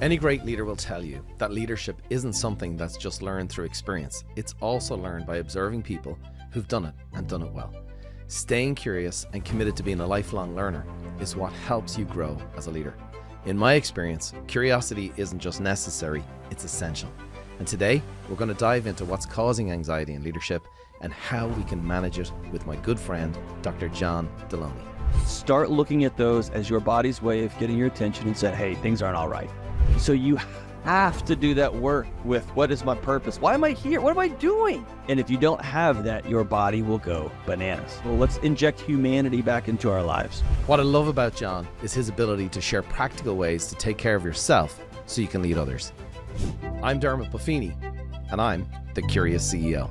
Any great leader will tell you that leadership isn't something that's just learned through experience. It's also learned by observing people who've done it and done it well. Staying curious and committed to being a lifelong learner is what helps you grow as a leader. In my experience, curiosity isn't just necessary, it's essential. And today, we're going to dive into what's causing anxiety in leadership and how we can manage it with my good friend, Dr. John Delony. Start looking at those as your body's way of getting your attention and say, hey, things aren't all right. So you have to do that work with, what is my purpose? Why am I here? What am I doing? And if you don't have that, your body will go bananas. Well, let's inject humanity back into our lives. What I love about John is his ability to share practical ways to take care of yourself so you can lead others. I'm Dermot Buffini, and I'm the Curious CEO.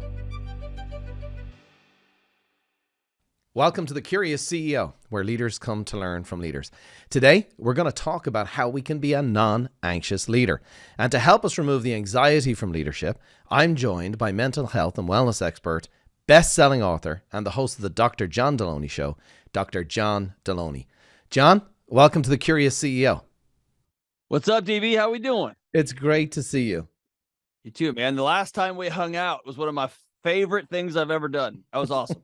Welcome to the Curious CEO, where leaders come to learn from leaders. Today, we're going to talk about how we can be a non-anxious leader. And to help us remove the anxiety from leadership, I'm joined by mental health and wellness expert, best-selling author, and the host of the Dr. John Delony Show, Dr. John Delony. John, welcome to the Curious CEO. What's up, DB? How we doing? It's great to see you. You too, man. The last time we hung out was one of my favorite things I've ever done. That was awesome.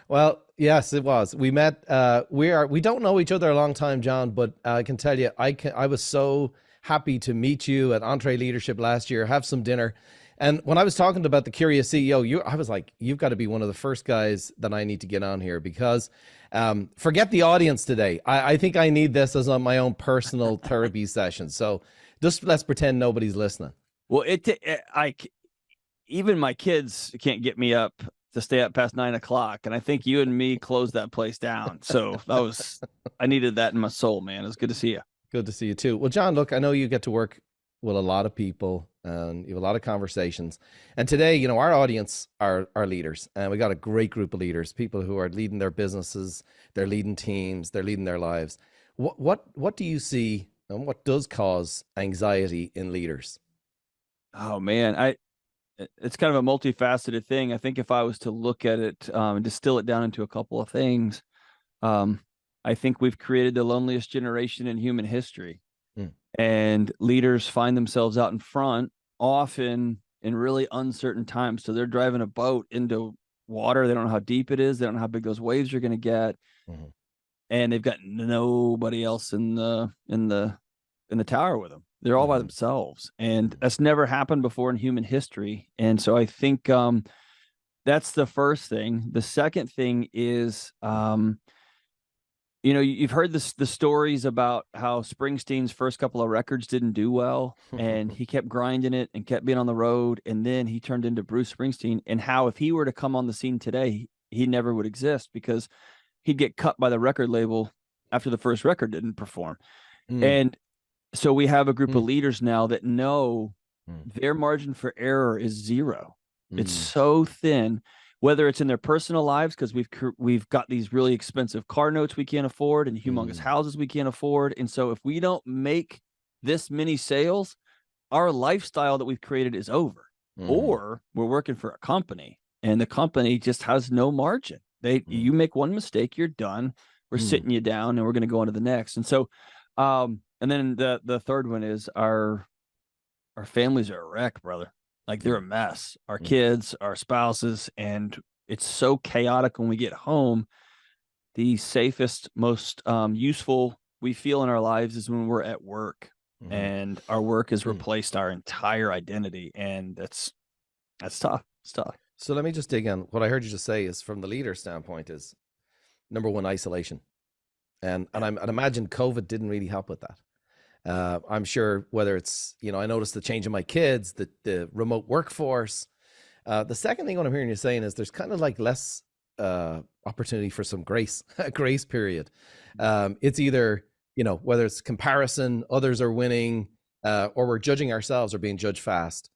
Well, yes, it was. We met. We don't know each other a long time, John, but I can tell you, I was so happy to meet you at Entree Leadership last year, have some dinner. And when I was talking about the Curious CEO, I was like, you've got to be one of the first guys that I need to get on here because forget the audience today. I think I need this as on my own personal therapy session. So just let's pretend nobody's listening. Well, even my kids can't get me up to stay up past 9 o'clock. And I think you and me closed that place down. So I needed that in my soul, man. It was good to see you. Good to see you too. Well, John, look, I know you get to work with a lot of people and you have a lot of conversations. And today, our audience are leaders, and we got a great group of leaders, people who are leading their businesses, they're leading teams, they're leading their lives. What do you see and what does cause anxiety in leaders? Oh man, it's kind of a multifaceted thing. I think if I was to look at it and distill it down into a couple of things, I think we've created the loneliest generation in human history. And leaders find themselves out in front often in really uncertain times. So they're driving a boat into water. They don't know how deep it is. They don't know how big those waves are going to get. Mm-hmm. And they've got nobody else in the tower with them. They're all by themselves. And that's never happened before in human history. And so I think that's the first thing. The second thing is, you've heard the stories about how Springsteen's first couple of records didn't do well, and he kept grinding it and kept being on the road. And then he turned into Bruce Springsteen, and how if he were to come on the scene today, he never would exist because he'd get cut by the record label after the first record didn't perform. And so we have a group of leaders now that know their margin for error is zero. It's so thin, whether it's in their personal lives, because we've got these really expensive car notes we can't afford and humongous houses we can't afford. And so if we don't make this many sales, our lifestyle that we've created is over. Or we're working for a company and the company just has no margin. You make one mistake, you're done. We're sitting you down and we're going to go on to the next. And so, and then the third one is our families are a wreck, brother. Like they're a mess. Our kids, our spouses, and it's so chaotic when we get home. The safest, most useful we feel in our lives is when we're at work, and our work has replaced our entire identity, and that's tough. It's tough. So let me just dig in. What I heard you just say is, from the leader standpoint, is number one, isolation, and I'd imagine COVID didn't really help with that. I'm sure whether it's, I noticed the change in my kids, the remote workforce. The second thing what I'm hearing you saying is there's kind of like less opportunity for some grace, a grace period. It's either, whether it's comparison, others are winning, or we're judging ourselves or being judged fast.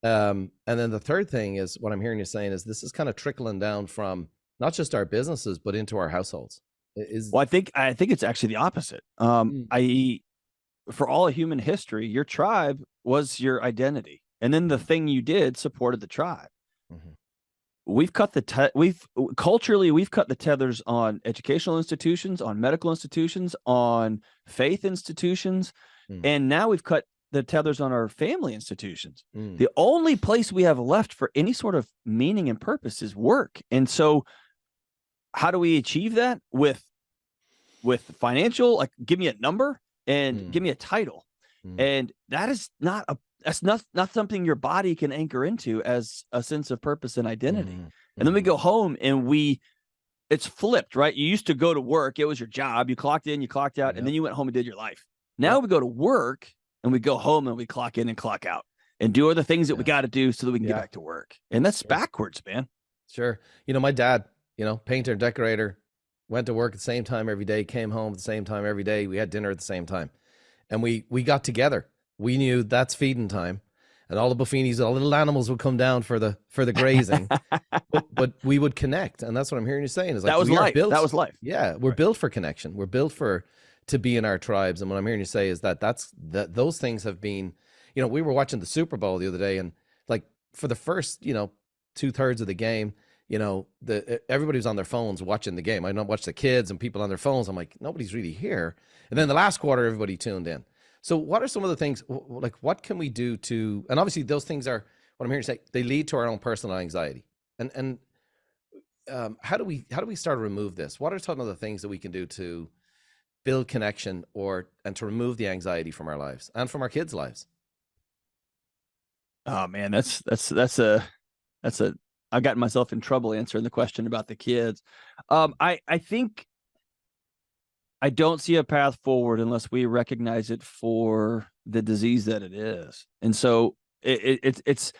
And then the third thing is what I'm hearing you saying is this is kind of trickling down from not just our businesses, but into our households. Well, I think it's actually the opposite. For all of human history, your tribe was your identity. And then the thing you did supported the tribe. We've cut culturally, we've cut the tethers on educational institutions, on medical institutions, on faith institutions. Mm. And now we've cut the tethers on our family institutions. Mm. The only place we have left for any sort of meaning and purpose is work. And so how do we achieve that? With financial, like, give me a number and give me a title. And that is that's not something your body can anchor into as a sense of purpose and identity. And then we go home and it's flipped, right? You used to go to work. It was your job. You clocked in, you clocked out, and then you went home and did your life. Now we go to work and we go home and we clock in and clock out and do other things that we got to do so that we can get back to work. And that's backwards, man. Sure. My dad, painter, decorator, went to work at the same time every day, came home at the same time every day. We had dinner at the same time. And we got together. We knew that's feeding time. And all the buffinis, all the little animals would come down for the grazing, but we would connect. And that's what I'm hearing you saying is like, that was life. That was life. Yeah. We're built for connection. We're built to be in our tribes. And what I'm hearing you say is that those things have been, we were watching the Super Bowl the other day, and like for the first, 2/3 of the game, everybody was on their phones watching the game. I don't watch the kids and people on their phones. I'm like, nobody's really here. And then the last quarter, everybody tuned in. So what are some of the things, like what can we do to, and obviously those things are, what I'm hearing you say, they lead to our own personal anxiety. And how do we start to remove this? What are some of the things that we can do to build connection and to remove the anxiety from our lives and from our kids' lives? Oh man, that's I got myself in trouble answering the question about the kids. I think I don't see a path forward unless we recognize it for the disease that it is. And so it's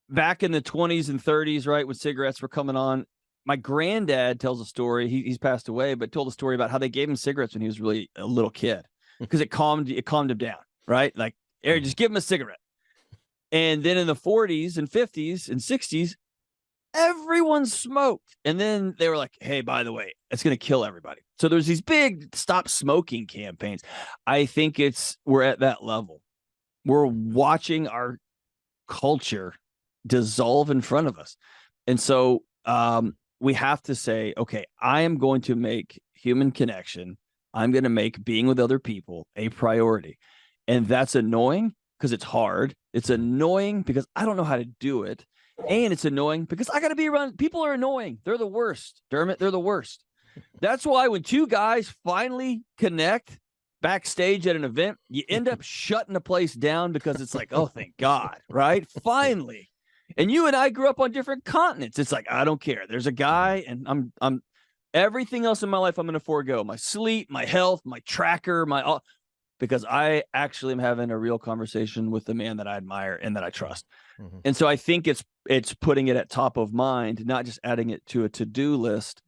back in the 20s and 30s, right, when cigarettes were coming on. My granddad tells a story. He's passed away, but told a story about how they gave him cigarettes when he was really a little kid because it calmed him down, right? Like, Eric, just give him a cigarette. And then in the 40s and 50s and 60s, everyone smoked. And then they were like, hey, by the way, it's going to kill everybody. So there's these big stop smoking campaigns. I think we're at that level. We're watching our culture dissolve in front of us. And so we have to say, okay, I am going to make human connection. I'm going to make being with other people a priority. And that's annoying because it's hard. It's annoying because I don't know how to do it. And it's annoying because I got to be around. People are annoying. They're the worst. Dermot, they're the worst. That's why when two guys finally connect backstage at an event, you end up shutting the place down because it's like, oh, thank God, right? Finally. And you and I grew up on different continents. It's like, I don't care. There's a guy, and I'm everything else in my life I'm going to forego. My sleep, my health, my tracker, because I actually am having a real conversation with the man that I admire and that I trust. Mm-hmm. And so I think it's putting it at top of mind, not just adding it to a to-do list.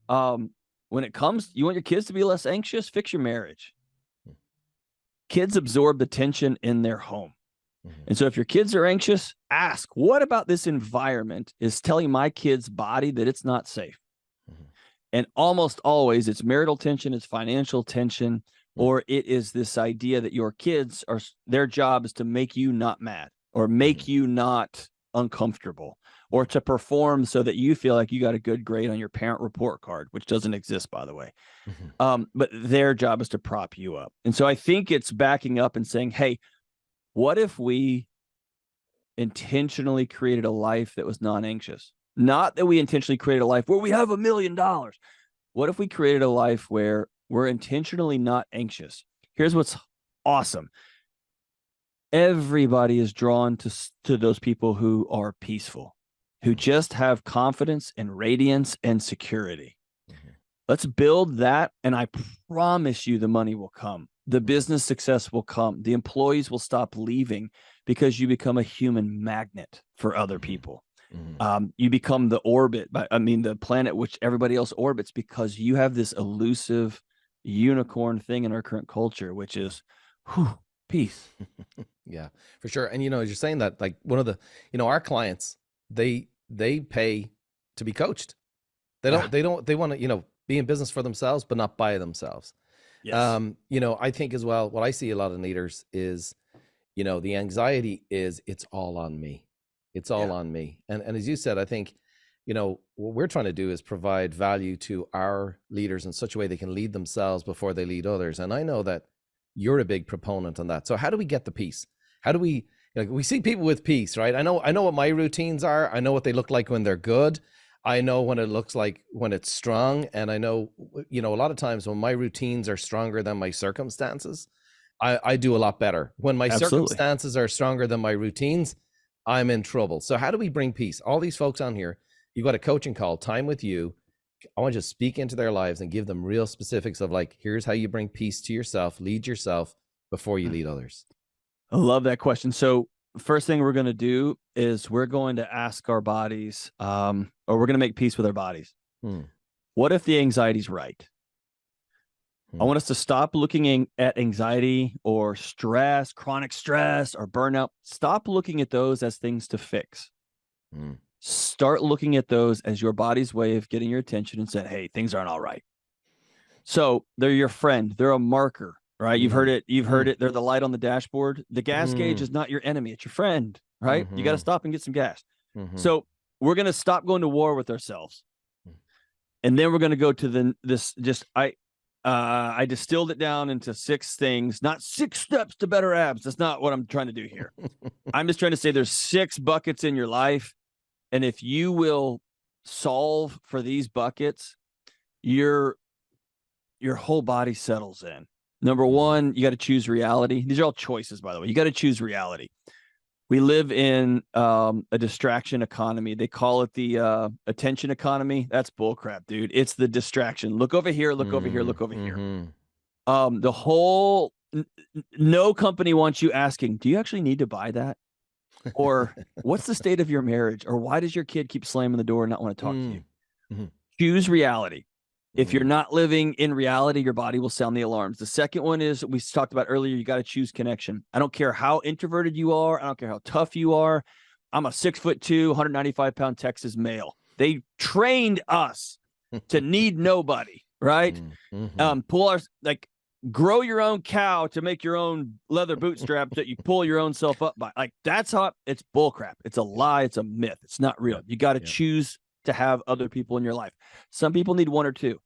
When it comes, you want your kids to be less anxious, fix your marriage. Kids absorb the tension in their home. Mm-hmm. And so if your kids are anxious, ask, what about this environment is telling my kid's body that it's not safe? Mm-hmm. And almost always it's marital tension, it's financial tension, or it is this idea that your kids their job is to make you not mad or make you not uncomfortable or to perform so that you feel like you got a good grade on your parent report card, which doesn't exist, by the way. Mm-hmm. But their job is to prop you up. And so I think it's backing up and saying, hey, what if we intentionally created a life that was non-anxious? Not that we intentionally created a life where we have $1 million. What if we created a life where we're intentionally not anxious? Here's what's awesome. Everybody is drawn to those people who are peaceful, who just have confidence and radiance and security. Mm-hmm. Let's build that. And I promise you the money will come. The business success will come. The employees will stop leaving because you become a human magnet for other people. Mm-hmm. You become the the planet which everybody else orbits because you have this elusive unicorn thing in our current culture, which is peace. Yeah, for sure. And as you're saying that, like one of the our clients, they pay to be coached. They want to be in business for themselves but not by themselves. Yes. I think as well, what I see a lot in leaders is the anxiety is it's all on me. It's all on me. And as you said, I think what we're trying to do is provide value to our leaders in such a way they can lead themselves before they lead others. And I know that, you're a big proponent on that. So how do we get the peace? How do we, like, we see people with peace, right? I know what my routines are. I know what they look like when they're good. I know what it looks like when it's strong. And I know, a lot of times when my routines are stronger than my circumstances, I do a lot better. When my circumstances are stronger than my routines, I'm in trouble. So how do we bring peace? All these folks on here, you've got a coaching call, time with you. I want you to speak into their lives and give them real specifics of, like, here's how you bring peace to yourself, lead yourself before you lead others. I love that question. So first thing we're going to do is we're going to ask our bodies, or we're going to make peace with our bodies. What if the anxiety's right? I want us to stop looking at anxiety or stress, chronic stress or burnout. Stop looking at those as things to fix. Start looking at those as your body's way of getting your attention and saying, hey, things aren't all right. So they're your friend. They're a marker, right? You've heard it. They're the light on the dashboard. The gas gauge is not your enemy. It's your friend, right? You got to stop and get some gas. So we're going to stop going to war with ourselves. And then we're going to go to I distilled it down into 6 things, not 6 steps to better abs. That's not what I'm trying to do here. I'm just trying to say there's 6 buckets in your life. And if you will solve for these buckets, your whole body settles in. Number 1, you got to choose reality. These are all choices, by the way. You got to choose reality. We live in a distraction economy. They call it the attention economy. That's bullcrap, dude. It's the distraction. Look over here, look over here, look over here. The whole, no company wants you asking, do you actually need to buy that? Or what's the state of your marriage? Or why does your kid keep slamming the door and not want to talk to you? Choose reality. If you're not living in reality, your body will sound the alarms. The second one is, we talked about earlier, you got to choose connection. I don't care how introverted you are. I don't care how tough you are. I'm a 6'2", 195-pound Texas male. They trained us to need nobody, right? Grow your own cow to make your own leather bootstraps that you pull your own self up by. Like, that's how it's bullcrap. It's a lie. It's a myth. It's not real. You got to choose to have other people in your life. Some people need 1 or 2.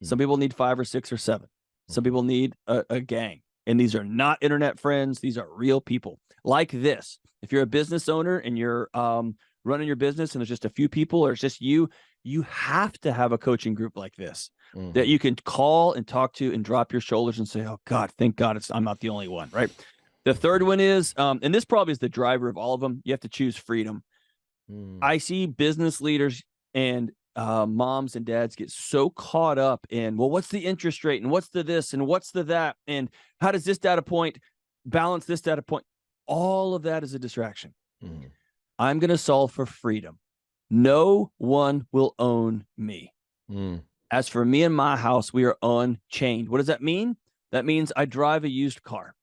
Some people need 5 or 6 or 7. Some people need a gang. And these are not internet friends. These are real people like this. If you're a business owner and you're running your business and there's just a few people or it's just you have to have a coaching group like this that you can call and talk to and drop your shoulders and say, oh God, thank God I'm not the only one, right? The third one is, and this probably is the driver of all of them, you have to choose freedom. I see business leaders and moms and dads get so caught up in, well, what's the interest rate and what's the this and what's the that and how does this data point balance this data point? All of that is a distraction. I'm going to solve for freedom. No one will own me. As for me and my house, we are unchained. What does that mean? That means I drive a used car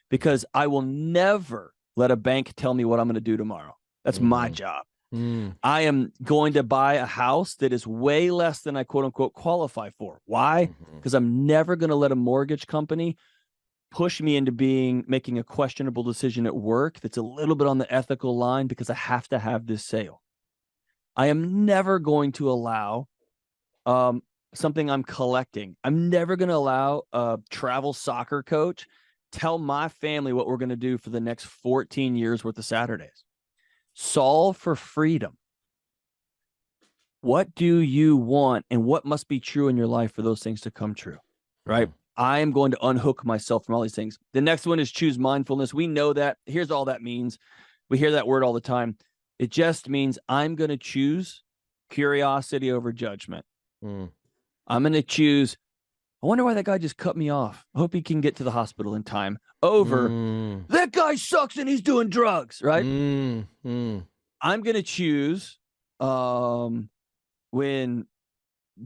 because I will never let a bank tell me what I'm going to do tomorrow. That's my job. I am going to buy a house that is way less than I quote unquote qualify for. Why? Because I'm never going to let a mortgage company push me into making a questionable decision at work that's a little bit on the ethical line because I have to have this sale. I am never going to allow something I'm collecting. I'm never going to allow a travel soccer coach tell my family what we're going to do for the next 14 years worth of Saturdays. Solve for freedom. What do you want and what must be true in your life for those things to come true, right? I am going to unhook myself from all these things. The next one is choose mindfulness. We know that. Here's all that means. We hear that word all the time. It just means I'm going to choose curiosity over judgment. I'm going to choose, I wonder why that guy just cut me off. I hope he can get to the hospital in time. Over, that guy sucks and he's doing drugs, right? I'm going to choose when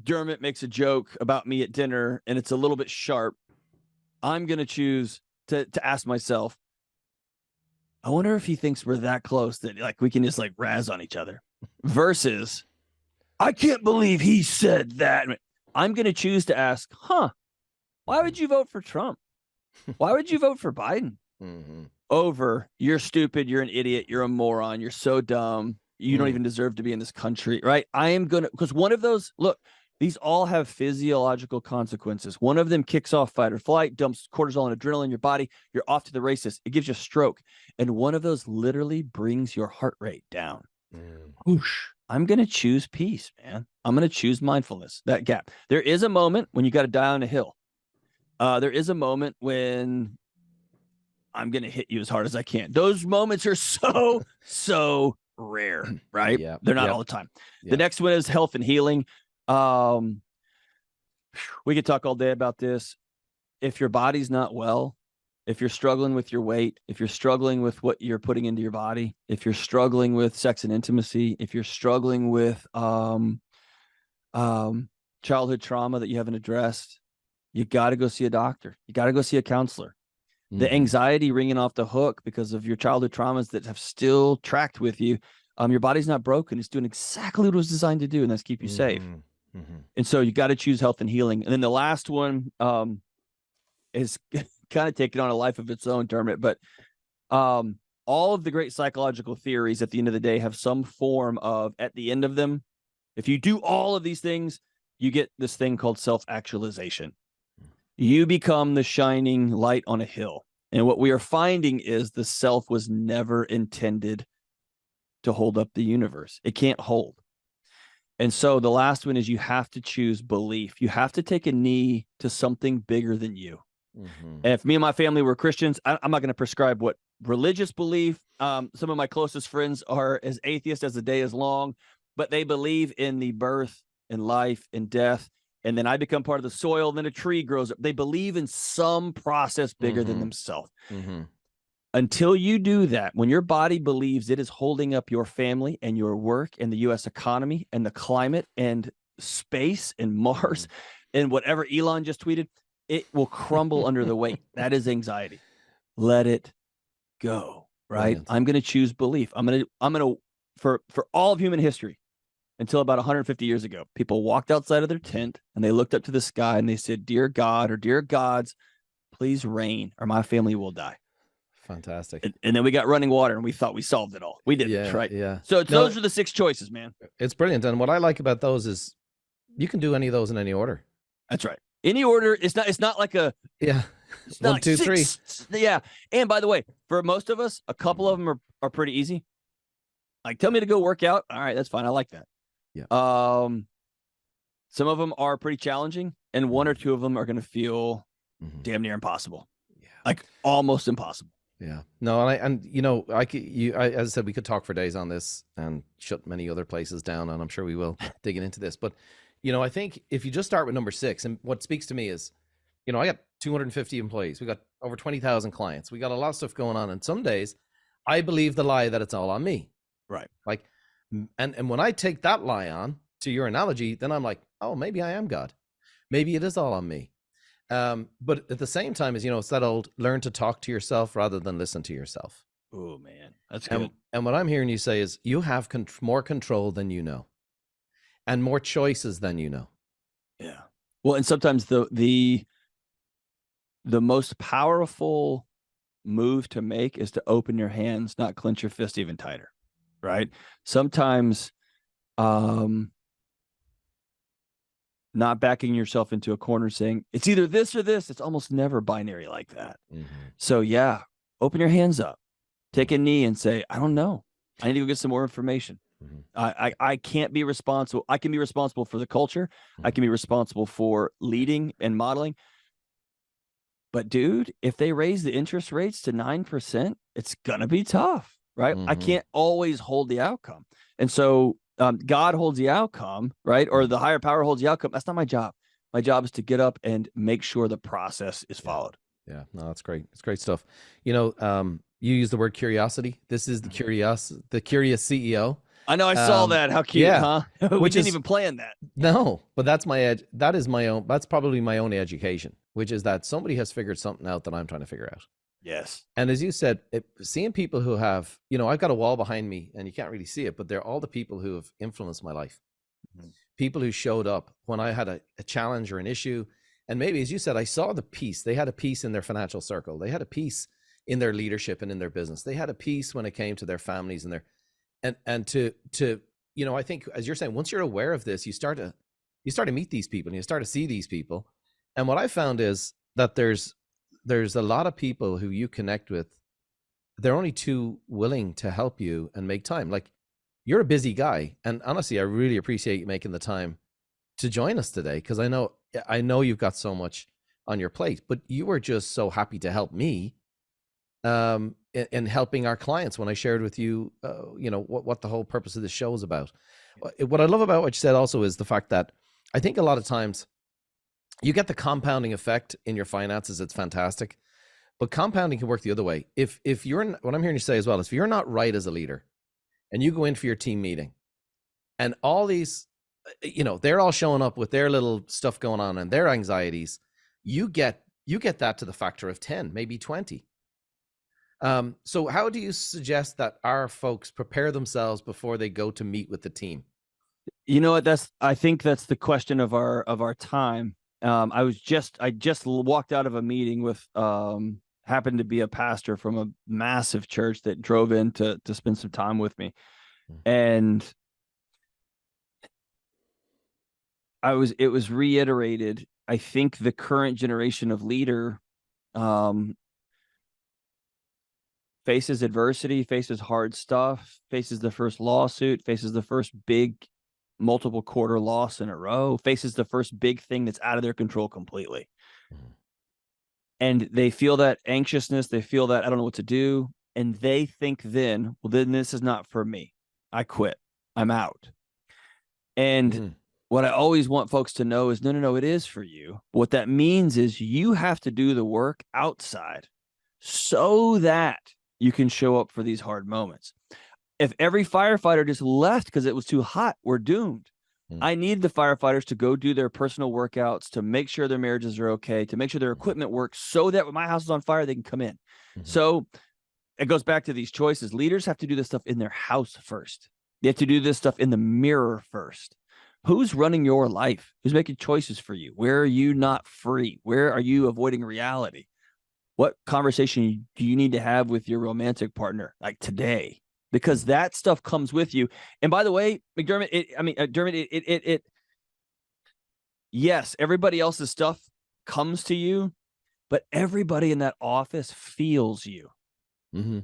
Dermot makes a joke about me at dinner and it's a little bit sharp, I'm going to choose to ask myself, I wonder if he thinks we're that close that like we can just like razz on each other versus I can't believe he said that. I'm going to choose to ask, why would you vote for Trump? Why would you vote for Biden? Over, you're stupid, you're an idiot, you're a moron, you're so dumb, you don't even deserve to be in this country, right? I am going to, because one of those, look, These all have physiological consequences. One of them kicks off fight or flight, dumps cortisol and adrenaline in your body. You're off to the races. It gives you a stroke. And one of those literally brings your heart rate down. Whoosh. I'm going to choose peace, man. I'm going to choose mindfulness, that gap. There is a moment when you got to die on a hill. There is a moment when I'm going to hit you as hard as I can. Those moments are so rare, right? Yeah. They're not all the time. The next one is health and healing. We could talk all day about this. If your body's not well, if you're struggling with your weight, if you're struggling with what you're putting into your body, if you're struggling with sex and intimacy, if you're struggling with childhood trauma that you haven't addressed, you got to go see a doctor. You got to go see a counselor. The anxiety ringing off the hook because of your childhood traumas that have still tracked with you. Your body's not broken. It's doing exactly what it was designed to do, and that's keep you safe. And so you got to choose health and healing. And then the last one is kind of taking on a life of its own, Dermot. But all of the great psychological theories at the end of the day have some form of, at the end of them, if you do all of these things, you get this thing called self-actualization. You become the shining light on a hill. And what we are finding is the self was never intended to hold up the universe. It can't hold. And so the last one is you have to choose belief. You have to take a knee to something bigger than you. And if me and my family were Christians, I'm not going to prescribe what religious belief. Some of my closest friends are as atheist as the day is long, but they believe in the birth and life and death. And then I become part of the soil. Then a tree grows up. They believe in some process bigger than themselves. Until you do that, when your body believes it is holding up your family and your work and the U.S. economy and the climate and space and Mars and whatever Elon just tweeted, it will crumble under the weight. That is anxiety. Let it go, right? Brilliant. I'm going to choose belief. I'm going to, for all of human history, until about 150 years ago, people walked outside of their tent and they looked up to the sky and they said, "Dear God," or "Dear gods, please rain or my family will die." Fantastic. And then we got running water and we thought we solved it all. We didn't, right? Yeah. So those are the 6 choices, man. It's brilliant. And what I like about those is you can do any of those in any order. That's right. Any order. It's not like a, it's not 1, 2, 3. Yeah. And by the way, for most of us, a couple of them are pretty easy. Like, tell me to go work out. All right, that's fine. I like that. Yeah. Some of them are pretty challenging, and 1 or 2 of them are going to feel damn near impossible. Yeah. Like almost impossible. Yeah. No, and you know, as I said, we could talk for days on this and shut many other places down, and I'm sure we will digging into this. But, you know, I think if you just start with number 6, and what speaks to me is, you know, I got 250 employees. We got over 20,000 clients. We got a lot of stuff going on. And some days I believe the lie that it's all on me. Right. Like, and when I take that lie on, to your analogy, then I'm like, oh, maybe I am God. Maybe it is all on me. But at the same time, is, you know, it's that old learn to talk to yourself rather than listen to yourself. Oh man, that's good. And what I'm hearing you say is you have more control than you know, and more choices than you know. Yeah. Well, and sometimes the most powerful move to make is to open your hands, not clench your fist even tighter. Right. Sometimes, not backing yourself into a corner saying it's either this or this. It's almost never binary like that. So yeah, open your hands up, take a knee and say, I don't know. I need to go get some more information. I can't be responsible. I can be responsible for the culture. I can be responsible for leading and modeling. But dude, if they raise the interest rates to 9%, it's going to be tough, right? I can't always hold the outcome. And so God holds the outcome, right? Or the higher power holds the outcome. That's not my job. My job is to get up and make sure the process is followed. Yeah, no, that's great. It's great stuff. You know, you use the word curiosity. This is the curious CEO. I know. I saw that. How cute, huh? We didn't even plan that. No, but that's my edge. That is my own. That's probably my own education, which is that somebody has figured something out that I'm trying to figure out. Yes. And as you said, seeing people who have, you know, I've got a wall behind me and you can't really see it, but they're all the people who have influenced my life. People who showed up when I had a challenge or an issue. And maybe, as you said, I saw the peace. They had a peace in their financial circle. They had a peace in their leadership and in their business. They had a peace when it came to their families and their, and to, you know, I think, as you're saying, once you're aware of this, you start to you start to meet these people and you start to see these people. And what I found is that there's a lot of people who you connect with. They're only too willing to help you and make time. Like, you're a busy guy. And honestly, I really appreciate you making the time to join us today, because I know you've got so much on your plate, but you were just so happy to help me in helping our clients when I shared with you, what the whole purpose of the show is about. What I love about what you said also is the fact that I think a lot of times you get the compounding effect in your finances. It's fantastic, but compounding can work the other way. If you're, what I'm hearing you say as well is, if you're not right as a leader and you go in for your team meeting and all these, they're all showing up with their little stuff going on and their anxieties, you get that to the factor of 10, maybe 20. So how do you suggest that our folks prepare themselves before they go to meet with the team? You know what? I think that's the question of our time. I just walked out of a meeting with happened to be a pastor from a massive church that drove in to spend some time with me, and it was reiterated. I think the current generation of leader faces adversity, faces hard stuff, faces the first lawsuit, faces the first big multiple quarter loss in a row, faces the first big thing that's out of their control completely. And they feel that anxiousness, they feel that I don't know what to do, and they think then, well, then this is not for me. I quit. I'm out. And what I always want folks to know is, no, it is for you. What that means is you have to do the work outside so that you can show up for these hard moments. If every firefighter just left because it was too hot, we're doomed. I need the firefighters to go do their personal workouts, to make sure their marriages are okay, to make sure their equipment works, so that when my house is on fire, they can come in. So it goes back to these choices. Leaders have to do this stuff in their house first. They have to do this stuff in the mirror first. Who's running your life? Who's making choices for you? Where are you not free? Where are you avoiding reality? What conversation do you need to have with your romantic partner, like today? Because that stuff comes with you. And by the way, McDermott, yes, everybody else's stuff comes to you, but everybody in that office feels you.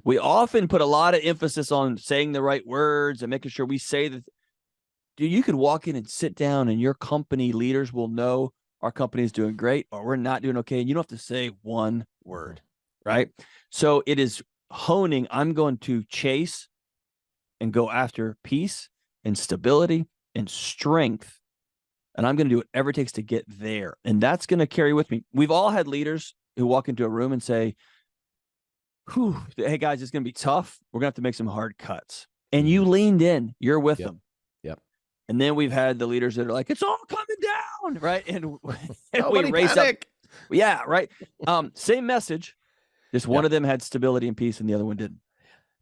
We often put a lot of emphasis on saying the right words and making sure we say that. Dude, you could walk in and sit down and your company leaders will know our company is doing great or we're not doing okay. And you don't have to say one word, right? So it is honing. I'm going to chase and go after peace and stability and strength. And I'm going to do whatever it takes to get there. And that's going to carry with me. We've all had leaders who walk into a room and say, hey guys, it's going to be tough. We're going to have to make some hard cuts. And you leaned in, you're with them. And then we've had the leaders that are like, it's all coming down, right? And we race up. Yeah, right. Same message. Just one of them had stability and peace and the other one didn't.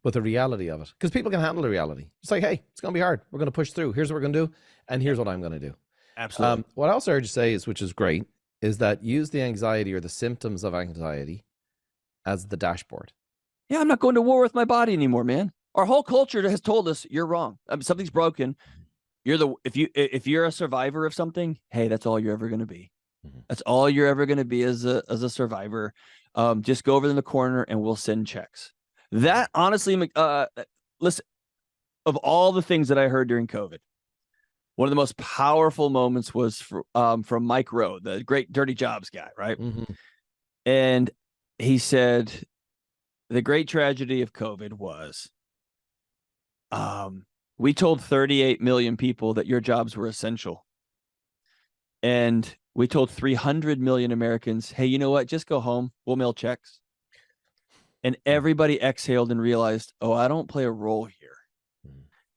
But the reality of it, because people can handle the reality. It's like, hey, it's going to be hard. We're going to push through. Here's what we're going to do. And here's what I'm going to do. Absolutely. What I also heard you say is, which is great, is that use the anxiety or the symptoms of anxiety as the dashboard. Yeah, I'm not going to war with my body anymore, man. Our whole culture has told us you're wrong. Something's broken. If you're a survivor of something, hey, that's all you're ever going to be. That's all you're ever going to be as a survivor. Just go over in the corner and we'll send checks. That honestly, listen, of all the things that I heard during COVID, one of the most powerful moments was from Mike Rowe, the great Dirty Jobs guy, right? And he said, the great tragedy of COVID was, we told 38 million people that your jobs were essential. And we told 300 million Americans, hey, you know what? Just go home. We'll mail checks. And everybody exhaled and realized, oh, I don't play a role here.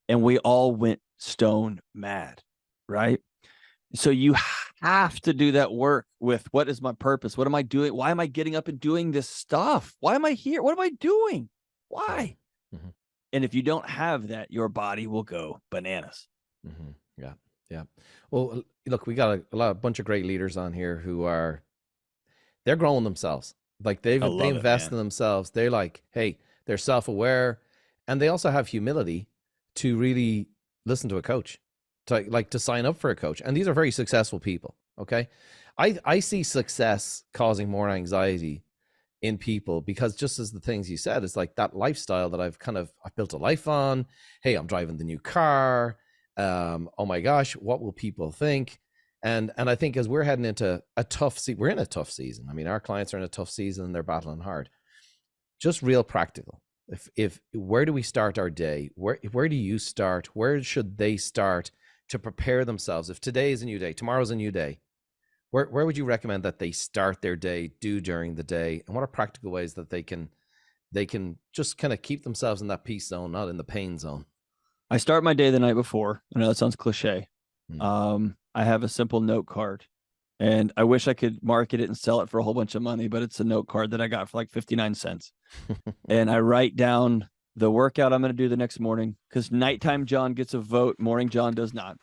And we all went stone mad, right? So you have to do that work with, what is my purpose? What am I doing? Why am I getting up and doing this stuff? Why am I here? What am I doing? Why? And if you don't have that, your body will go bananas. Yeah. Well, look, we got a bunch of great leaders on here who they're growing themselves. Like they invest in themselves. They're like, hey, they're self-aware, and they also have humility to really listen to a coach. to sign up for a coach. And these are very successful people. Okay. I see success causing more anxiety in people because just as the things you said, it's like that lifestyle that I've built a life on. Hey, I'm driving the new car. Oh my gosh, what will people think? And I think as we're heading into we're in a tough season. I mean, our clients are in a tough season and they're battling hard. Just real practical. If where do we start our day? Where do you start? Where should they start to prepare themselves? If today is a new day, tomorrow's a new day, where would you recommend that they start their day, do during the day? And what are practical ways that they can just kind of keep themselves in that peace zone, not in the pain zone? I start my day the night before. I know that sounds cliche. Hmm. I have a simple note card, and I wish I could market it and sell it for a whole bunch of money, but it's a note card that I got for like 59 cents. And I write down the workout I'm going to do the next morning, because nighttime John gets a vote, morning John does not.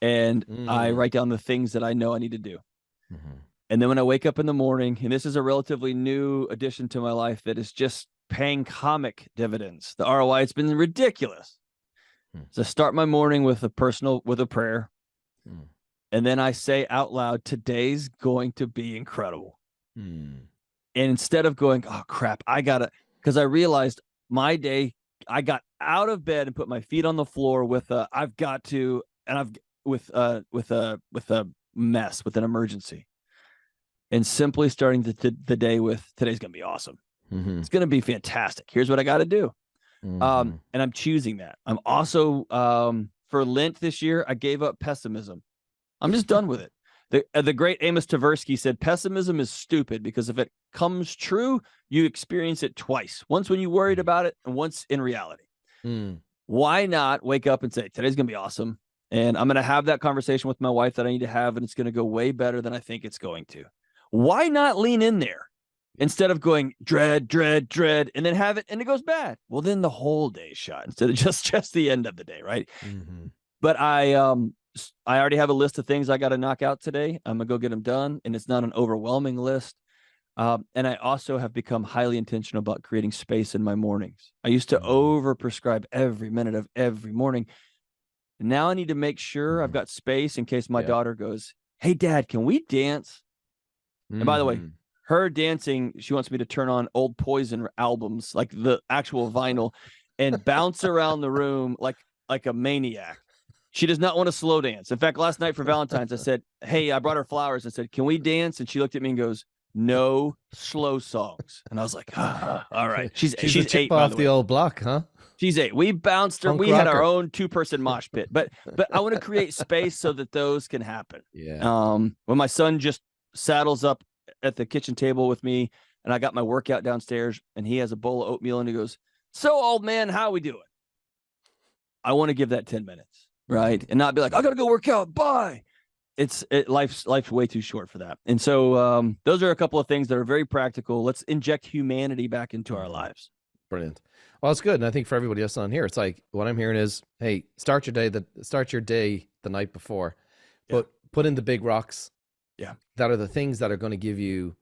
And I write down the things that I know I need to do. Mm-hmm. And then when I wake up in the morning, and this is a relatively new addition to my life that is just paying comic dividends, the ROI, it's been ridiculous. So I start my morning with a prayer. And then I say out loud, today's going to be incredible. And instead of going, oh crap, because I realized my day, I got out of bed and put my feet on the floor with an emergency, and simply starting the day with, today's going to be awesome. Mm-hmm. It's going to be fantastic. Here's what I got to do. Mm-hmm. And I'm choosing that. I'm also, for Lent this year, I gave up pessimism. I'm just done with it. The great Amos Tversky said, pessimism is stupid because if it comes true, you experience it twice. Once when you worried about it and once in reality. Why not wake up and say, today's going to be awesome. And I'm going to have that conversation with my wife that I need to have, and it's going to go way better than I think it's going to. Why not lean in there instead of going dread, and then have it and it goes bad? Well, then the whole day's shot instead of just the end of the day, right? Mm-hmm. But I already have a list of things I got to knock out today. I'm going to go get them done, and it's not an overwhelming list. And I also have become highly intentional about creating space in my mornings. I used to overprescribe every minute of every morning. Now I need to make sure I've got space in case my daughter goes, hey, Dad, can we dance? And by the way, her dancing, she wants me to turn on old Poison albums, like the actual vinyl, and bounce around the room like a maniac. She does not want to slow dance. In fact, last night for Valentine's, I said, hey, I brought her flowers. I said, can we dance? And she looked at me and goes, no slow songs. And I was like, all right. She's a chip 8 off the old block, huh? She's 8. We bounced her. Punk we had rocker. our own 2-person mosh pit, but I want to create space so that those can happen. Yeah. When my son just saddles up at the kitchen table with me, and I got my workout downstairs, and he has a bowl of oatmeal, and he goes, so old man, how we doing? I want to give that 10 minutes, right? And not be like, I got to go work out. Bye. Life's way too short for that. And so those are a couple of things that are very practical. Let's inject humanity back into our lives. Brilliant. Well, it's good. And I think for everybody else on here, it's like what I'm hearing is, hey, start your day the night before, but put in the big rocks. Yeah. That are the things that are going to give you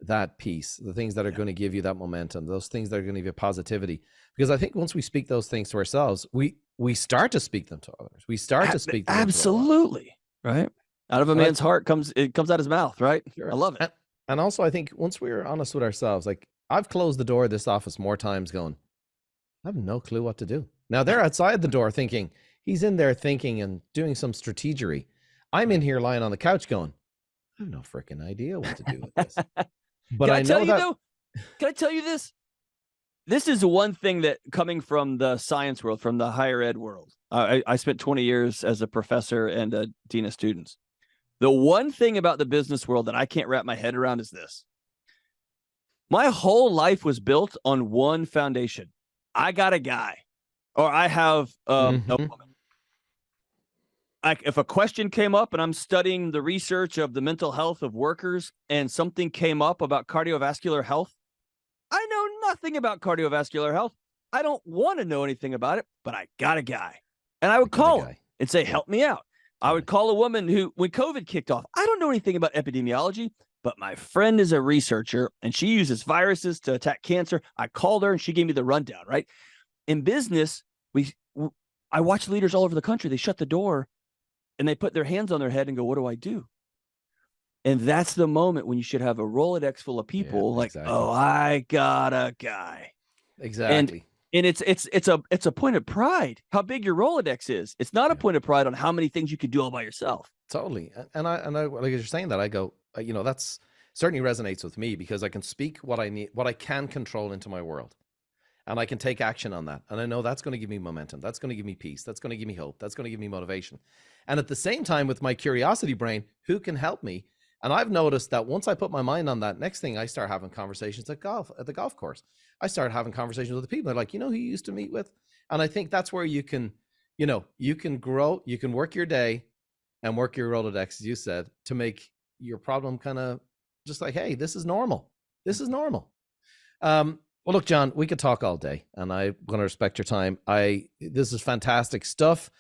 that peace, the things that are going to give you that momentum, those things that are going to give you positivity. Because I think once we speak those things to ourselves, we start to speak them to others. We start to speak them. Absolutely. Right. Out of a man's heart comes out his mouth, right? Sure. I love it. And also I think once we're honest with ourselves, like I've closed the door of this office more times going, I have no clue what to do. Now they're outside the door thinking, he's in there thinking and doing some strategery. I'm in here lying on the couch going, I have no freaking idea what to do with this. But I know that. Can I tell you this? This is one thing that coming from the science world, from the higher ed world. I spent 20 years as a professor and a dean of students. The one thing about the business world that I can't wrap my head around is this. My whole life was built on one foundation. I got a guy, or I have a woman. If a question came up and I'm studying the research of the mental health of workers and something came up about cardiovascular health, I know nothing about cardiovascular health. I don't want to know anything about it, but I got a guy. And I would call him and say, help me out. I would call a woman who, when COVID kicked off, I don't know anything about epidemiology, but my friend is a researcher and she uses viruses to attack cancer. I called her and she gave me the rundown, right? In business, I watch leaders all over the country. They shut the door and they put their hands on their head and go, what do I do? And that's the moment when you should have a Rolodex full of people like, exactly. oh, I got a guy. Exactly. And it's a point of pride how big your Rolodex is. It's not a point of pride on how many things you could do all by yourself. Totally. And I like as you're saying that, I go, that's certainly resonates with me, because I can speak what I need, what I can control into my world. And I can take action on that. And I know that's going to give me momentum. That's going to give me peace. That's going to give me hope. That's going to give me motivation. And at the same time, with my curiosity brain, who can help me? And I've noticed that once I put my mind on that, next thing I start having conversations at the golf course. I started having conversations with the people. They're like, who you used to meet with? And I think that's where you can grow, you can work your day and work your Rolodex, as you said, to make your problem kind of just like, hey, this is normal. This is normal. Well, look, John, we could talk all day, and I'm going to respect your time. This is fantastic stuff.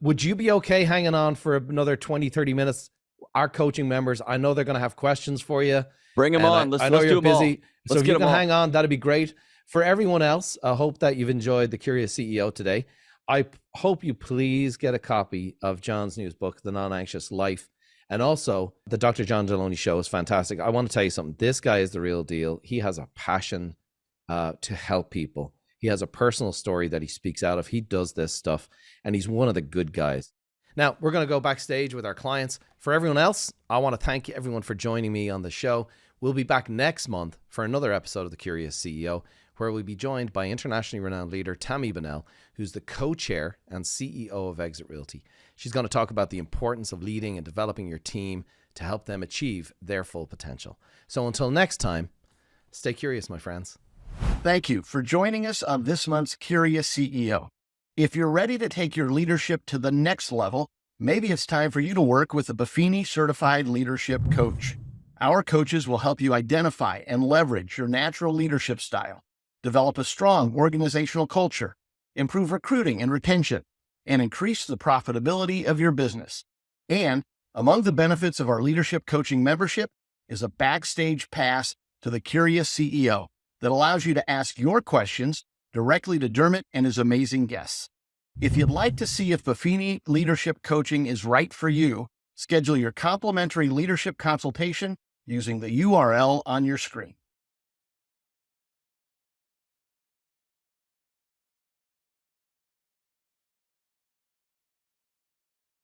Would you be okay hanging on for another 20, 30 minutes? Our coaching members, I know they're going to have questions for you. Bring them on. I know you're busy. So if you can hang on, that'd be great. For everyone else, I hope that you've enjoyed The Curious CEO today. I hope you please get a copy of John's newest book, The Non-Anxious Life. And also, the Dr. John Delony Show is fantastic. I want to tell you something. This guy is the real deal. He has a passion to help people. He has a personal story that he speaks out of. He does this stuff, and he's one of the good guys. Now, we're going to go backstage with our clients. For everyone else, I want to thank everyone for joining me on the show. We'll be back next month for another episode of The Curious CEO, where we'll be joined by internationally renowned leader Tammy Bunnell, who's the co-chair and CEO of Exit Realty. She's going to talk about the importance of leading and developing your team to help them achieve their full potential. So until next time, stay curious, my friends. Thank you for joining us on this month's Curious CEO. If you're ready to take your leadership to the next level, maybe it's time for you to work with a Buffini certified leadership coach. Our coaches will help you identify and leverage your natural leadership style, develop a strong organizational culture, improve recruiting and retention, and increase the profitability of your business. And among the benefits of our leadership coaching membership is a backstage pass to the Curious CEO that allows you to ask your questions directly to Dermot and his amazing guests. If you'd like to see if Buffini Leadership Coaching is right for you, schedule your complimentary leadership consultation using the URL on your screen.